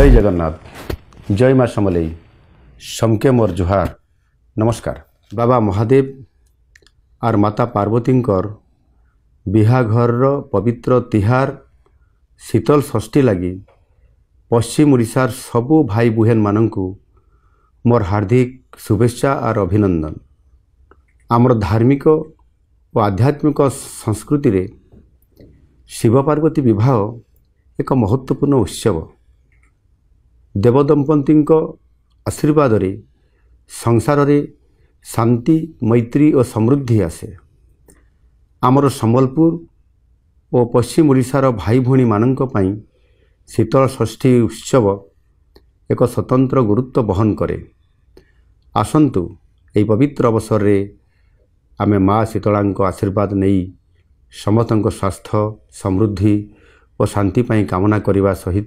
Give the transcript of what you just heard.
जय जगन्नाथ जय माँ समलेई समके मोर जुहार नमस्कार। बाबा महादेव और माता पार्वतींकर बिहाघर पवित्र तिहार शीतल षष्ठी लगी पश्चिम ओडिशार सबू भाई बुहेन मानंकु मोर हार्दिक शुभेच्छा और अभिनंदन। आमर धार्मिक और आध्यात्मिक संस्कृति रे शिव पार्वती विवाह एक महत्वपूर्ण उत्सव। देवदंपति आशीर्वाद रे संसार रे शांति मैत्री और समृद्धि आसे। आमर संबलपुर और पश्चिम ओडिशार भाई भौणी मानंक पई शीतल षष्ठी उत्सव एक स्वतंत्र गुरुत्व बहन करे। आसंतु एही पवित्र अवसर रे आमे माँ शीतलांक आशीर्वाद नहीं समस्तक स्वास्थ्य समृद्धि और शांति पई कामना करने सहित